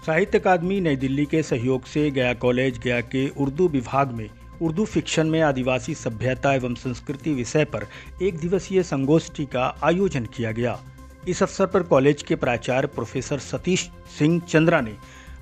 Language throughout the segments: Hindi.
साहित्य अकादमी नई दिल्ली के सहयोग से गया कॉलेज गया के उर्दू विभाग में उर्दू फिक्शन में आदिवासी सभ्यता एवं संस्कृति विषय पर एक दिवसीय संगोष्ठी का आयोजन किया गया। इस अवसर पर कॉलेज के प्राचार्य प्रोफेसर सतीश सिंह चंद्रा ने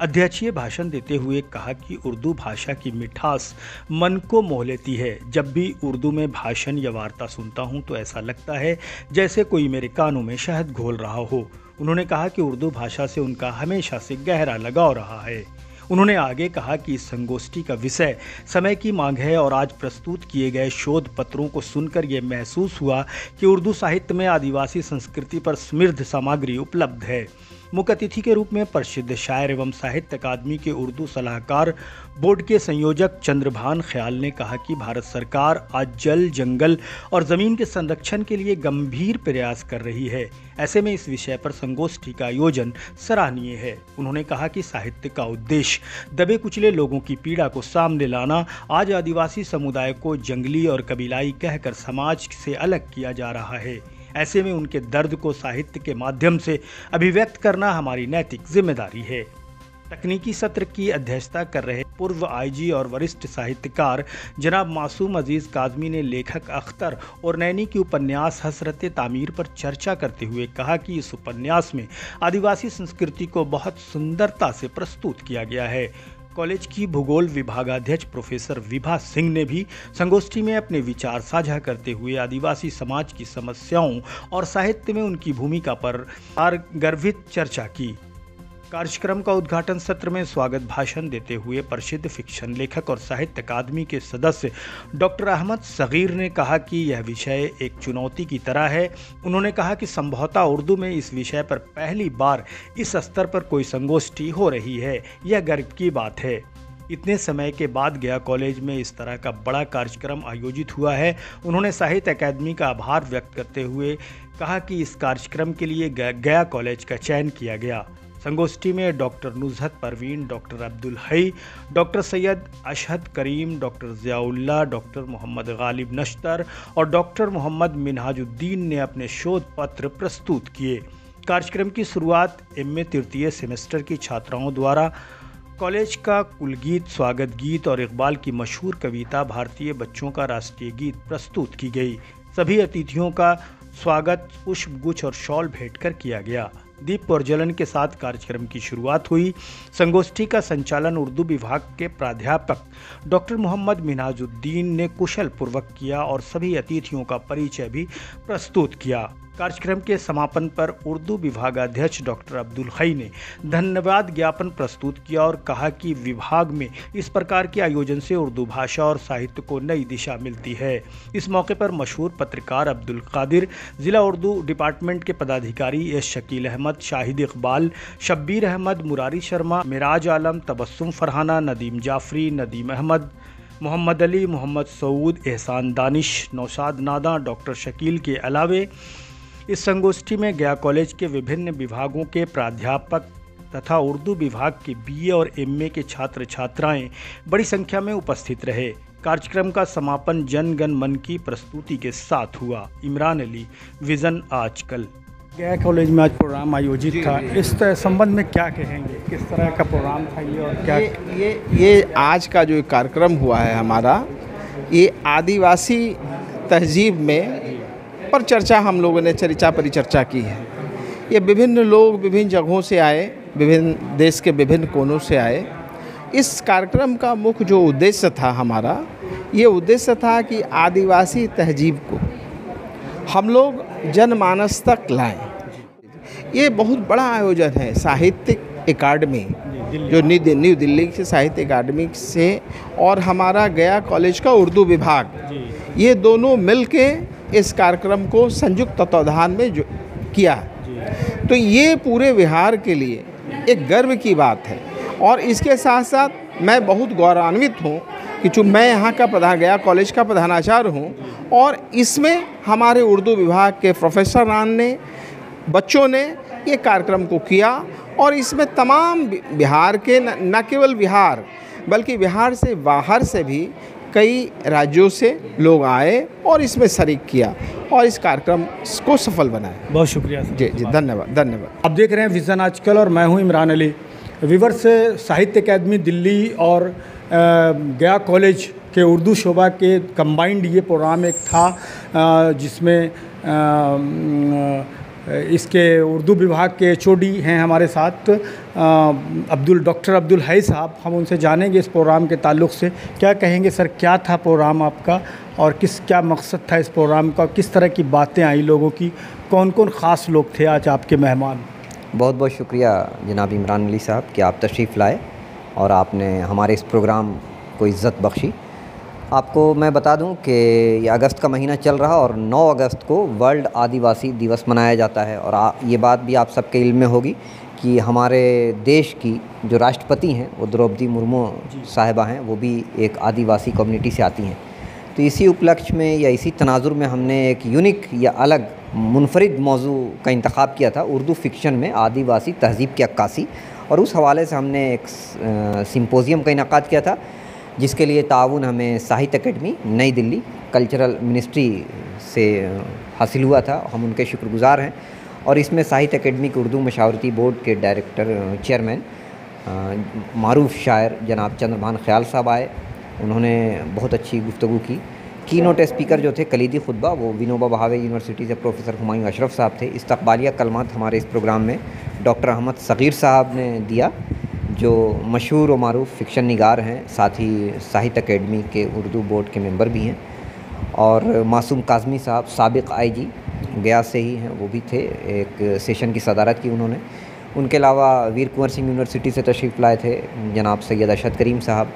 अध्यक्षीय भाषण देते हुए कहा कि उर्दू भाषा की मिठास मन को मोह लेती है। जब भी उर्दू में भाषण या वार्ता सुनता हूं तो ऐसा लगता है जैसे कोई मेरे कानों में शहद घोल रहा हो। उन्होंने कहा कि उर्दू भाषा से उनका हमेशा से गहरा लगाव रहा है। उन्होंने आगे कहा कि इस संगोष्ठी का विषय समय की मांग है और आज प्रस्तुत किए गए शोध पत्रों को सुनकर यह महसूस हुआ कि उर्दू साहित्य में आदिवासी संस्कृति पर समृद्ध सामग्री उपलब्ध है। मुख्य अतिथि के रूप में प्रसिद्ध शायर एवं साहित्य अकादमी के उर्दू सलाहकार बोर्ड के संयोजक चंद्रभान ख्याल ने कहा कि भारत सरकार आज जल, जंगल और जमीन के संरक्षण के लिए गंभीर प्रयास कर रही है। ऐसे में इस विषय पर संगोष्ठी का आयोजन सराहनीय है। उन्होंने कहा कि साहित्य का उद्देश्य दबे कुचले लोगों की पीड़ा को सामने लाना, आज आदिवासी समुदाय को जंगली और कबीलाई कहकर समाज से अलग किया जा रहा है। ऐसे में उनके दर्द को साहित्य के माध्यम से अभिव्यक्त करना हमारी नैतिक जिम्मेदारी है। तकनीकी सत्र की अध्यक्षता कर रहे पूर्व आईजी और वरिष्ठ साहित्यकार जनाब मासूम अजीज काजमी ने लेखक अख्तर और नैनी की उपन्यास हसरत तामीर पर चर्चा करते हुए कहा कि इस उपन्यास में आदिवासी संस्कृति को बहुत सुंदरता से प्रस्तुत किया गया है। कॉलेज की भूगोल विभागाध्यक्ष प्रोफेसर विभा सिंह ने भी संगोष्ठी में अपने विचार साझा करते हुए आदिवासी समाज की समस्याओं और साहित्य में उनकी भूमिका पर गर्भित चर्चा की। कार्यक्रम का उद्घाटन सत्र में स्वागत भाषण देते हुए प्रसिद्ध फिक्शन लेखक और साहित्य अकादमी के सदस्य डॉक्टर अहमद सगीर ने कहा कि यह विषय एक चुनौती की तरह है। उन्होंने कहा कि संभवतः उर्दू में इस विषय पर पहली बार इस स्तर पर कोई संगोष्ठी हो रही है। यह गर्व की बात है। इतने समय के बाद गया कॉलेज में इस तरह का बड़ा कार्यक्रम आयोजित हुआ है। उन्होंने साहित्य अकादमी का आभार व्यक्त करते हुए कहा कि इस कार्यक्रम के लिए गया कॉलेज का चयन किया गया। संगोष्ठी में डॉक्टर नुजहत परवीन, डॉक्टर अब्दुल हई, डॉक्टर सैयद अशहद करीम, डॉक्टर ज़ियाउल्लाह, डॉक्टर मोहम्मद गालिब नश्तर और डॉक्टर मोहम्मद मिनहाजुद्दीन ने अपने शोध पत्र प्रस्तुत किए। कार्यक्रम की शुरुआत एमए तृतीय सेमेस्टर की छात्राओं द्वारा कॉलेज का कुलगीत, स्वागत गीत और इकबाल की मशहूर कविता भारतीय बच्चों का राष्ट्रीय गीत प्रस्तुत की गई। सभी अतिथियों का स्वागत पुष्पगुच्छ और शॉल भेंट कर किया गया। दीप प्रज्वलन के साथ कार्यक्रम की शुरुआत हुई। संगोष्ठी का संचालन उर्दू विभाग के प्राध्यापक डॉक्टर मोहम्मद मिनहाजुद्दीन ने कुशल पूर्वक किया और सभी अतिथियों का परिचय भी प्रस्तुत किया। कार्यक्रम के समापन पर उर्दू विभागाध्यक्ष डॉक्टर अब्दुल हई ने धन्यवाद ज्ञापन प्रस्तुत किया और कहा कि विभाग में इस प्रकार के आयोजन से उर्दू भाषा और साहित्य को नई दिशा मिलती है। इस मौके पर मशहूर पत्रकार अब्दुल कादिर, जिला उर्दू डिपार्टमेंट के पदाधिकारी एस शकील अहमद, शाहिद इकबाल, शब्बीर अहमद, मुरारी शर्मा, मिराज आलम, तबस्सुम फरहाना, नदीम जाफरी, नदीम अहमद, मोहम्मद अली, मोहम्मद सऊद, एहसान दानिश, नौशाद नादा, डॉक्टर शकील के अलावे इस संगोष्ठी में गया कॉलेज के विभिन्न विभागों के प्राध्यापक तथा उर्दू विभाग के बीए और एमए के छात्र छात्राएं बड़ी संख्या में उपस्थित रहे। कार्यक्रम का समापन जन गण मन की प्रस्तुति के साथ हुआ। इमरान अली, विजन आजकल। गया कॉलेज में आज प्रोग्राम आयोजित था, इस संबंध में क्या कहेंगे? किस तरह का प्रोग्राम था ये और क्या ये आज का जो कार्यक्रम हुआ है हमारा, ये आदिवासी तहजीब में पर चर्चा हम लोगों ने चर्चा परिचर्चा की है। ये विभिन्न लोग विभिन्न जगहों से आए, विभिन्न देश के विभिन्न कोनों से आए। इस कार्यक्रम का मुख्य जो उद्देश्य था हमारा, ये उद्देश्य था कि आदिवासी तहजीब को हम लोग जनमानस तक लाएं। ये बहुत बड़ा आयोजन है। साहित्यिक अकादमी जो न्यू दिल्ली से साहित्य अकादमी से और हमारा गया कॉलेज का उर्दू विभाग, ये दोनों मिल के इस कार्यक्रम को संयुक्त तत्वाधान में किया। तो ये पूरे बिहार के लिए एक गर्व की बात है। और इसके साथ साथ मैं बहुत गौरवान्वित हूँ कि चूँकि मैं यहाँ का गया कॉलेज का प्रधानाचार्य हूँ और इसमें हमारे उर्दू विभाग के प्रोफेसर ने, बच्चों ने ये कार्यक्रम को किया और इसमें तमाम बिहार के न केवल बिहार बल्कि बिहार से बाहर से भी कई राज्यों से लोग आए और इसमें शरीक किया और इस कार्यक्रम को सफल बनाया। बहुत शुक्रिया। जी धन्यवाद। आप देख रहे हैं विज़न आजकल और मैं हूं इमरान अली। विवर्स, साहित्य अकेडमी दिल्ली और गया कॉलेज के उर्दू शोबा के कंबाइंड ये प्रोग्राम एक था जिसमें इसके उर्दू विभाग के एचओडी हैं हमारे साथ डॉक्टर अब्दुल हई साहब। हम उनसे जानेंगे इस प्रोग्राम के ताल्लुक़ से। क्या कहेंगे सर, क्या था प्रोग्राम आपका और क्या मकसद था इस प्रोग्राम का, किस तरह की बातें आई लोगों की, कौन कौन ख़ास लोग थे आज आपके मेहमान? बहुत बहुत शुक्रिया जनाब इमरान अली साहब कि आप तशरीफ़ लाए और आपने हमारे इस प्रोग्राम को इज़्ज़त बख्शी। आपको मैं बता दूं कि ये अगस्त का महीना चल रहा और 9 अगस्त को वर्ल्ड आदिवासी दिवस मनाया जाता है। और ये बात भी आप सबके इल्म में होगी कि हमारे देश की जो राष्ट्रपति हैं वो द्रौपदी मुर्मू साहिबा हैं, वो भी एक आदिवासी कम्युनिटी से आती हैं। तो इसी उपलक्ष्य में या इसी तनाजुर में हमने एक यूनिक या अलग मुनफरिद मौजू का इंतखाब किया था, उर्दू फ़िक्शन में आदिवासी तहज़ीब की अक्कासी। और उस हवाले से हमने एक सिम्पोज़ियम का इनेकाद किया था जिसके लिए ताउन हमें साहित्य अकेडमी नई दिल्ली कल्चरल मिनिस्ट्री से हासिल हुआ था। हम उनके शुक्रगुज़ार हैं। और इसमें साहित्य अकेडमी के उर्दू मशावरती बोर्ड के डायरेक्टर चेयरमैन मारूफ़ शायर जनाब चंद्रभान ख्याल साहब आए। उन्होंने बहुत अच्छी गुफ्तगू की। कीनोट स्पीकर जो थे कलीदी खुतबा वो विनोबा भावे यूनिवर्सिटी से प्रोफेसर हुमायूं अशरफ साहब थे। इस्तकबालिया कलमात हमारे इस प्रोग्राम में डॉक्टर अहमद सग़ीर साहब ने दिया, जो मशहूर व मारूफ़ फ़िक्शन निगार हैं, साथ ही साहित्य अकेडमी के उर्दू बोर्ड के मेंबर भी हैं। और मासूम काज़मी साहब साबिक़ आईजी गया से ही हैं, वो भी थे। एक सेशन की सदारत की उन्होंने। उनके अलावा वीर कुंवर सिंह यूनिवर्सिटी से तशरीफ़ लाए थे जनाब सैयद अशद करीम साहब।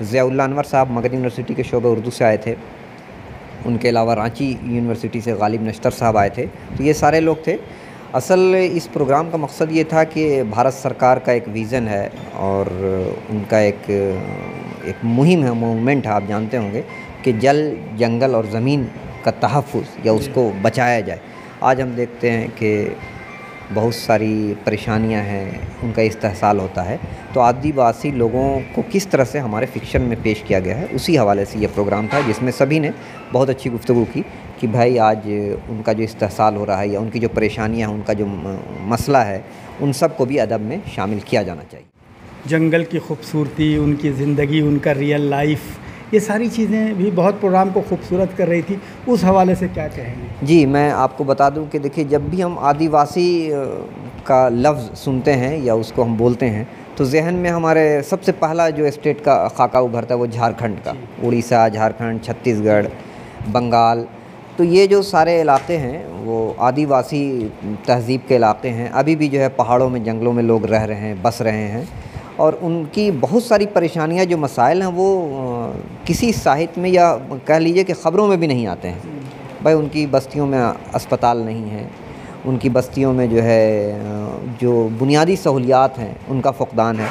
ज़ियाउल्लाह अनवर साहब मगध यूनिवर्सिटी के शोबे उर्दू से आए थे। उनके अलावा रांची यूनिवर्सिटी से गालिब नश्तर साहब आए थे। तो ये सारे लोग थे। असल इस प्रोग्राम का मकसद ये था कि भारत सरकार का एक विज़न है और उनका एक मुहिम है, मूवमेंट है, आप जानते होंगे कि जल, जंगल और ज़मीन का तहफ़्फ़ुज़ या उसको बचाया जाए। आज हम देखते हैं कि बहुत सारी परेशानियां हैं, उनका इस्तेहसाल होता है। तो आदिवासी लोगों को किस तरह से हमारे फ़िक्शन में पेश किया गया है, उसी हवाले से ये प्रोग्राम था जिसमें सभी ने बहुत अच्छी गुफ्तगू की कि भाई आज उनका जो इस्तेहसाल हो रहा है या उनकी जो परेशानियां हैं, उनका जो मसला है, उन सब को भी अदब में शामिल किया जाना चाहिए। जंगल की खूबसूरती, उनकी ज़िंदगी, उनका रियल लाइफ, ये सारी चीज़ें भी बहुत प्रोग्राम को खूबसूरत कर रही थी। उस हवाले से क्या कहेंगे? जी, मैं आपको बता दूं कि देखिए, जब भी हम आदिवासी का लफ्ज़ सुनते हैं या उसको हम बोलते हैं तो जहन में हमारे सबसे पहला जो स्टेट का खाका उभरता है वो झारखंड का। उड़ीसा, झारखंड, छत्तीसगढ़, बंगाल, तो ये जो सारे इलाके हैं वो आदिवासी तहज़ीब के इलाके हैं। अभी भी जो है पहाड़ों में, जंगलों में लोग रह रहे हैं, बस रहे हैं। और उनकी बहुत सारी परेशानियां, जो मसाइल हैं, वो किसी साहित्य में या कह लीजिए कि ख़बरों में भी नहीं आते हैं। भाई उनकी बस्तियों में अस्पताल नहीं है, उनकी बस्तियों में जो है जो बुनियादी सहूलियात हैं उनका फ़ुक़दान है।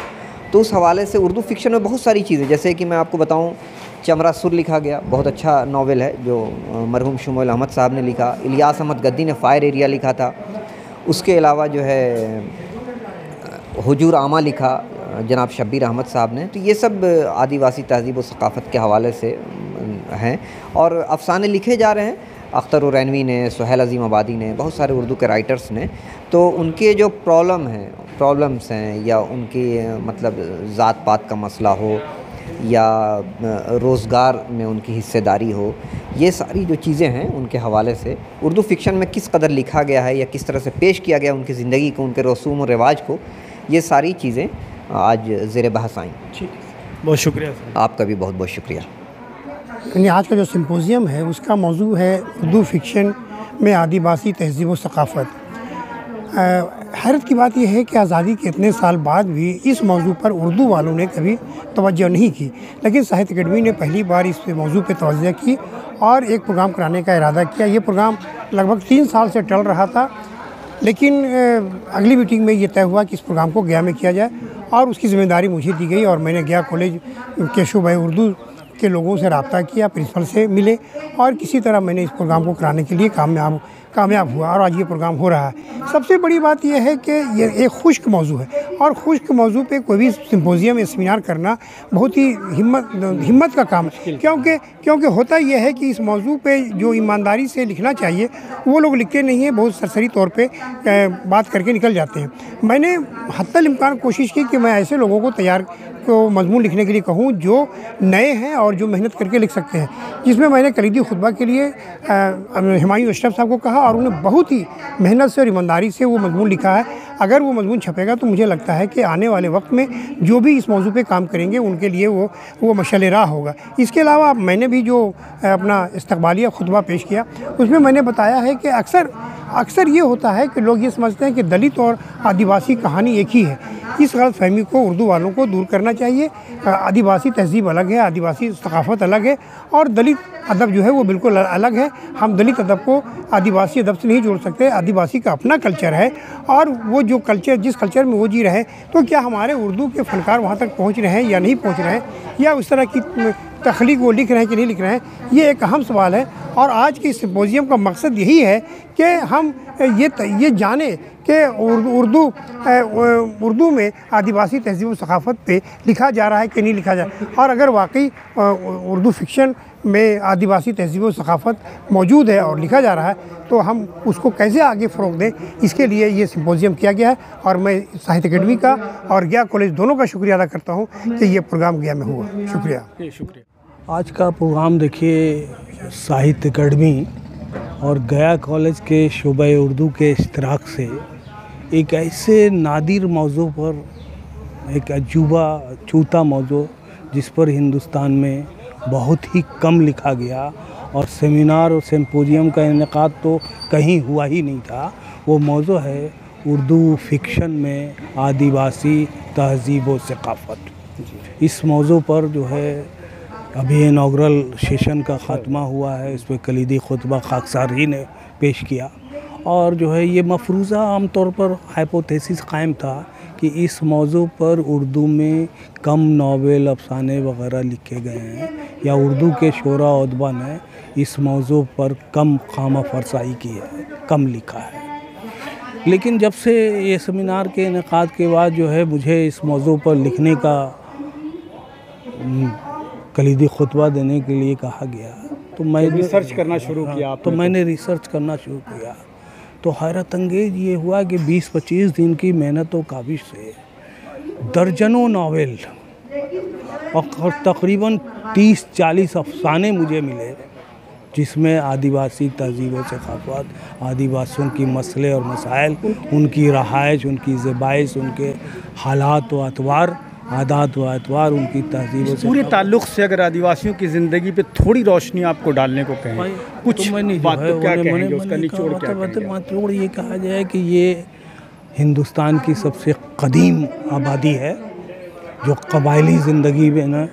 तो उस हवाले से उर्दू फ़िक्शन में बहुत सारी चीज़ें, जैसे कि मैं आपको बताऊं, चमरा सुर लिखा गया, बहुत अच्छा नावल है जो मरहूम शुमोल अहमद साहब ने लिखा। इलियास अहमद गद्दी ने फ़ायर एरिया लिखा था। उसके अलावा जो है हुजूर आमा लिखा जनाब शब्बीर अहमद साहब ने। तो ये सब आदिवासी तहज़ीब व सक़ाफ़त के हवाले से हैं। और अफ़साने लिखे जा रहे हैं, अख्तर उरैनवी ने, सुहैल अज़ीम आबादी ने, बहुत सारे उर्दू के राइटर्स ने। तो उनके जो प्रॉब्लम्स हैं या उनकी मतलब ज़ात पात का मसला हो या रोज़गार में उनकी हिस्सेदारी हो, ये सारी जो चीज़ें हैं उनके हवाले से उर्दू फ़िक्शन में किस कदर लिखा गया है या किस तरह से पेश किया गया उनकी ज़िंदगी को, उनके रसूम और रिवाज को, ये सारी चीज़ें आज ज़ेर बहस आई। ठीक है, बहुत शुक्रिया सर। आपका भी बहुत बहुत शुक्रिया। आज का जो सिम्पोज़ियम है उसका मौजू है उर्दू फ़िक्शन में आदिवासी तहज़ीब व सक़ाफ़त। हैरत की बात यह है कि आज़ादी के इतने साल बाद भी इस मौजू पर उर्दू वालों ने कभी तवज्जो नहीं की, लेकिन साहित्य अकेडमी ने पहली बार इस मौजू पर तवज्जो की और एक प्रोग्राम कराने का इरादा किया। ये प्रोग्राम लगभग 3 साल से टल रहा था, लेकिन अगली मीटिंग में ये तय हुआ कि इस प्रोग्राम को गया में किया जाए और उसकी ज़िम्मेदारी मुझे दी गई और मैंने गया कॉलेज के शोबे उर्दू के लोगों से रब्ता किया, प्रिंसिपल से मिले और किसी तरह मैंने इस प्रोग्राम को कराने के लिए कामयाब हुआ और आज ये प्रोग्राम हो रहा है। सबसे बड़ी बात यह है कि ये एक खुश्क मौजू है और खुश्क मौजू पे कोई भी सिम्पोजियम या सेमिनार करना बहुत ही हिम्मत का काम है, क्योंकि होता यह है कि इस मौजू पे जो ईमानदारी से लिखना चाहिए वो लोग लिखते नहीं हैं, बहुत सरसरी तौर पे बात करके निकल जाते हैं। मैंने हत्तल इम्कान कोशिश की कि मैं ऐसे लोगों को तैयार को मजमून लिखने के लिए कहूँ जो नए हैं और जो मेहनत करके लिख सकते हैं, जिसमें मैंने कलीदी खुतबा के लिए हुमायूं अशरफ साहब को कहा और उन्हें बहुत ही मेहनत से और ईमानदारी से वो मजमून लिखा है। अगर वो मजमून छपेगा तो मुझे लगता है कि आने वाले वक्त में जो भी इस मौजू पे काम करेंगे उनके लिए वो मशाल राह होगा। इसके अलावा मैंने भी जो अपना इस्तक़बालिया खुतबा पेश किया उसमें मैंने बताया है कि अक्सर ये होता है कि लोग ये समझते हैं कि दलित और आदिवासी कहानी एक ही है। इस गलतफहमी को उर्दू वालों को दूर करना चाहिए। आदिवासी तहज़ीब अलग है, आदिवासी सकाफ़त अलग है और दलित अदब जो है वो बिल्कुल अलग है। हम दलित अदब को आदिवासी अदब से नहीं जोड़ सकते। आदिवासी का अपना कल्चर है और वो जो कल्चर जिस कल्चर में वो जी रहे हैं, तो क्या हमारे उर्दू के फ़नकार वहाँ तक पहुँच रहे हैं या नहीं पहुँच रहे हैं, या उस तरह की तख्लीक वो लिख रहे हैं कि नहीं लिख रहे हैं, ये एक अहम सवाल है। और आज के सिम्पोजियम का मकसद यही है कि हम ये जाने कि उर्दू में आदिवासी तहज़ीब व सकाफ़त पे लिखा जा रहा है कि नहीं लिखा जा रहा है, और अगर वाकई उर्दू फिक्शन में आदिवासी तहज़ीब व सकाफ़त मौजूद है और लिखा जा रहा है तो हम उसको कैसे आगे फ़रोग़ दें, इसके लिए ये सिम्पोजियम किया गया है। और मैं साहित्य अकेडमी का और गया कॉलेज दोनों का शुक्रिया अदा करता हूँ कि ये प्रोग्राम गया में हुआ। शुक्रिया। आज का प्रोग्राम देखिए साहित्य अकेडमी और गया कॉलेज के शोबे उर्दू के इश्तराक से एक ऐसे नादिर मौजू पर, एक अजूबा छूता मौजू जिस पर हिंदुस्तान में बहुत ही कम लिखा गया और सेमिनार और सिम्पोजियम का इनेकाद तो कहीं हुआ ही नहीं था, वो मौजू है उर्दू फिक्शन में आदिवासी तहज़ीब व सकाफ़त। इस मौजू पर जो है अभी इनॉग्रल सेशन का ख़ात्मा हुआ है, इस पर कलीदी खुतबा खाकसार ही ने पेश किया और जो है ये मफरूज़ा आम तौर पर हाइपोथेसिस कायम था कि इस मौजू पर उर्दू में कम नावल अफसाने वग़ैरह लिखे गए हैं या उर्दू के शोरा उदबा ने इस मौजू पर कम खामा फरसाई की है, कम लिखा है। लेकिन जब से ये सेमिनार के इनेकाद के बाद जो है मुझे इस मौजू पर लिखने का कलीदी खुतबा देने के लिए कहा गया तो मैं रिसर्च करना शुरू किया। तो मैंने रिसर्च करना शुरू किया तो हैरत अंगेज़ ये हुआ कि 20-25 दिन की मेहनत व काविश से दर्जनों नावल और तकरीबन 30-40 अफसाने मुझे मिले जिसमें आदिवासी तहज़ीब व सकाफ़त, आदिवासियों की मसले और मसाइल, उनकी रहाइश, उनकी ज़बाइश, उनके हालात व अतवार, आदात व अतवार, उनकी तहज़ीब से पूरे ताल्लुक़ से अगर आदिवासियों की ज़िंदगी पे थोड़ी रोशनी आपको डालने को कहें कुछ बात तो क्या कहेंगे, उसका निचोड़ क्या कहेंगे? निचोड़ ये कहा जाए कि ये हिंदुस्तान की सबसे कदीम आबादी है जो कबायली ज़िंदगी में न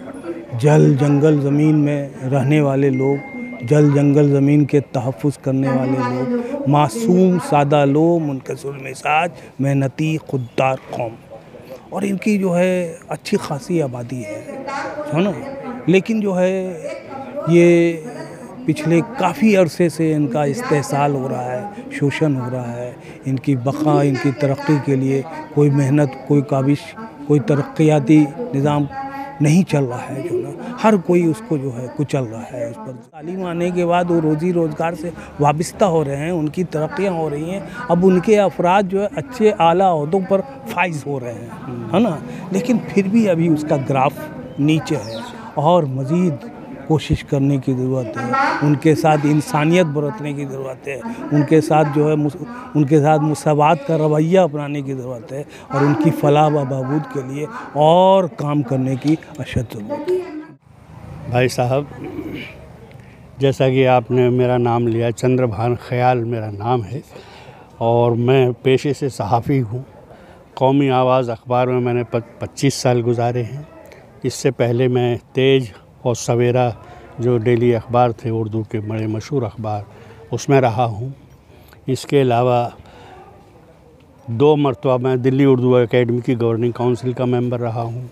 जल जंगल ज़मीन में रहने वाले लोग, जल जंगल ज़मीन के तहफ़्फ़ुज़ करने वाले लोग, मासूम सादा लोग, मुनकसुर मिजाज, मेहनती खुददार कौम, और इनकी जो है अच्छी खासी आबादी है ना। लेकिन जो है ये पिछले काफ़ी अरसे से इनका इस्तेहसाल हो रहा है, शोषण हो रहा है। इनकी बका, इनकी तरक्की के लिए कोई मेहनत, कोई काविश, कोई तरक्याती निज़ाम नहीं चल रहा है जो ना, हर कोई उसको जो है कुचल रहा है। उस पर तालीम आने के बाद वो रोज़ी रोज़गार से वाबस्ता हो रहे हैं, उनकी तरक्कियाँ हो रही हैं, अब उनके अफराद जो है अच्छे आला ओहदों पर फाइज हो रहे हैं, है ना। लेकिन फिर भी अभी उसका ग्राफ नीचे है और मज़ीद कोशिश करने की ज़रूरत है। उनके साथ इंसानियत बरतने की ज़रूरत है, उनके साथ जो है उनके साथ मुसावात का रवैया अपनाने की ज़रूरत है और उनकी फलाह व बहबूद के लिए और काम करने की अशद ज़रूरत है। भाई साहब, जैसा कि आपने मेरा नाम लिया, चंद्रभान ख़याल मेरा नाम है और मैं पेशे से सहाफ़ी हूँ। कौमी आवाज़ अखबार में मैंने 25 साल गुजारे हैं। इससे पहले मैं तेज और सवेरा जो डेली अखबार थे उर्दू के बड़े मशहूर अखबार, उसमें रहा हूँ। इसके अलावा 2 मरतबा मैं दिल्ली उर्दू एकेडमी की गवर्निंग काउंसिल का मेंबर रहा हूँ।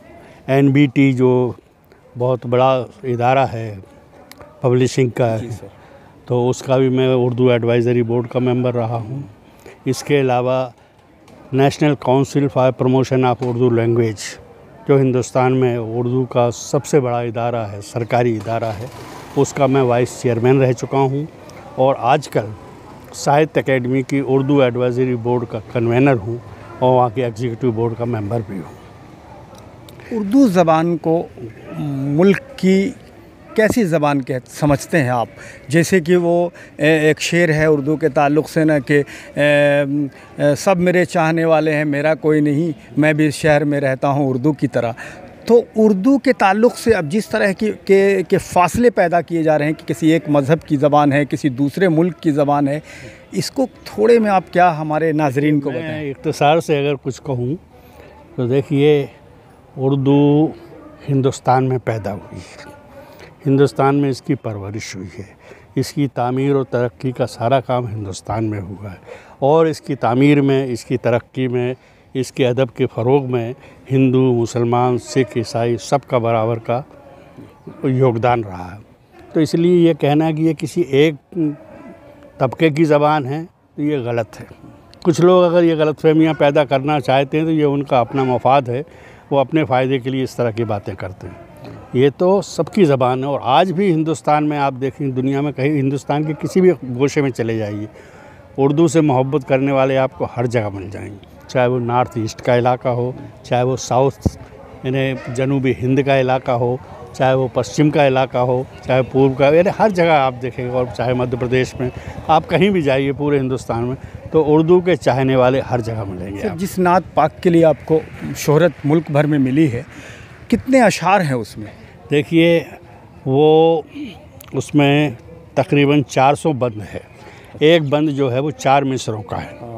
NBT जो बहुत बड़ा इदारा है पब्लिशिंग का, तो उसका भी मैं उर्दू एडवाइज़री बोर्ड का मेंबर रहा हूँ। इसके अलावा national council for promotion of Urdu language, जो हिंदुस्तान में उर्दू का सबसे बड़ा इदारा है, सरकारी इदारा है, उसका मैं वाइस चेयरमैन रह चुका हूँ। और आजकल साहित्य अकेडमी की उर्दू एडवाइज़री बोर्ड का कन्वेनर हूँ और वहाँ के एग्जीक्यूटिव बोर्ड का मेंबर भी हूँ। उर्दू ज़बान को मुल्क की कैसी ज़बान के समझते हैं आप? जैसे कि वो एक शेर है उर्दू के ताल्लुक़ से ना कि सब मेरे चाहने वाले हैं, मेरा कोई नहीं, मैं भी इस शहर में रहता हूँ उर्दू की तरह। तो उर्दू के ताल्लुक़ से अब जिस तरह के फ़ासले पैदा किए जा रहे हैं कि किसी एक मज़हब की ज़बान है, किसी दूसरे मुल्क की ज़बान है, इसको थोड़े में आप क्या हमारे नाज़रीन को बताएं? इख्तिसार से अगर कुछ कहूँ तो देखिए, उर्दू हिंदुस्तान में पैदा हुई है, हिंदुस्तान में इसकी परवरिश हुई है, इसकी तामीर और तरक्की का सारा काम हिंदुस्तान में हुआ है। और इसकी तामीर में, इसकी तरक्की में, इसके अदब के फ़रोग़ में हिंदू, मुसलमान, सिख, ईसाई सबका बराबर का योगदान रहा है। तो इसलिए ये कहना कि ये किसी एक तबके की ज़बान है तो ये गलत है। कुछ लोग अगर ये गलतफहमियाँ पैदा करना चाहते हैं तो ये उनका अपना मफाद है, वो अपने फ़ायदे के लिए इस तरह की बातें करते हैं। ये तो सबकी ज़बान है। और आज भी हिंदुस्तान में आप देखें, दुनिया में कहीं हिंदुस्तान के किसी भी गोशे में चले जाइए, उर्दू से मोहब्बत करने वाले आपको हर जगह मिल जाएंगे, चाहे वो नॉर्थ ईस्ट का इलाका हो, चाहे वो साउथ यानी जनूबी हिंद का इलाका हो, चाहे वो पश्चिम का इलाका हो, चाहे पूर्व का, यानी हर जगह आप देखेंगे। और चाहे मध्य प्रदेश में, आप कहीं भी जाइए पूरे हिंदुस्तान में, तो उर्दू के चाहने वाले हर जगह मिलेंगे। जिस नात पाक के लिए आपको शोहरत मुल्क भर में मिली है, कितने अशार हैं उसमें? देखिए, वो उसमें तकरीबन 400 बंद है। एक बंद जो है वो 4 मिसरों का है,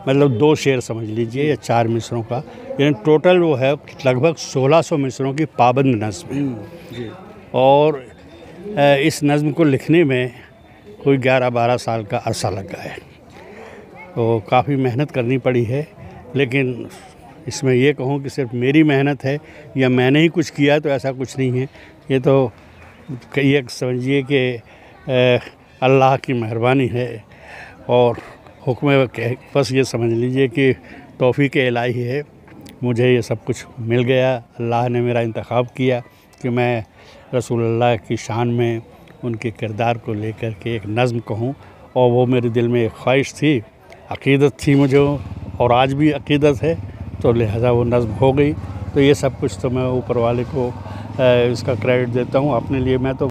मतलब 2 शेर समझ लीजिए, या 4 मिसरों का, यानी टोटल वो है लगभग 1600 मिसरों की पाबंद नज़्म है। और इस नज़्म को लिखने में कोई 11-12 साल का अरसा लग गया है, तो काफ़ी मेहनत करनी पड़ी है। लेकिन इसमें ये कहूँ कि सिर्फ मेरी मेहनत है या मैंने ही कुछ किया, तो ऐसा कुछ नहीं है। ये तो ये समझिए कि अल्लाह की मेहरबानी है और हुक्म बस ये समझ लीजिए कि तौफीक इलाही है। मुझे ये सब कुछ मिल गया, अल्लाह ने मेरा इंतखाब किया कि मैं रसूलुल्लाह की शान में उनके किरदार को लेकर के एक नज़्म कहूँ। और वो मेरे दिल में एक ख्वाहिश थी, अक़ीदत थी मुझे, और आज भी अक़ीदत है, तो लिहाजा वो नज़्म हो गई। तो ये सब कुछ तो मैं ऊपर वाले को इसका क्रेडिट देता हूँ। अपने लिए मैं तो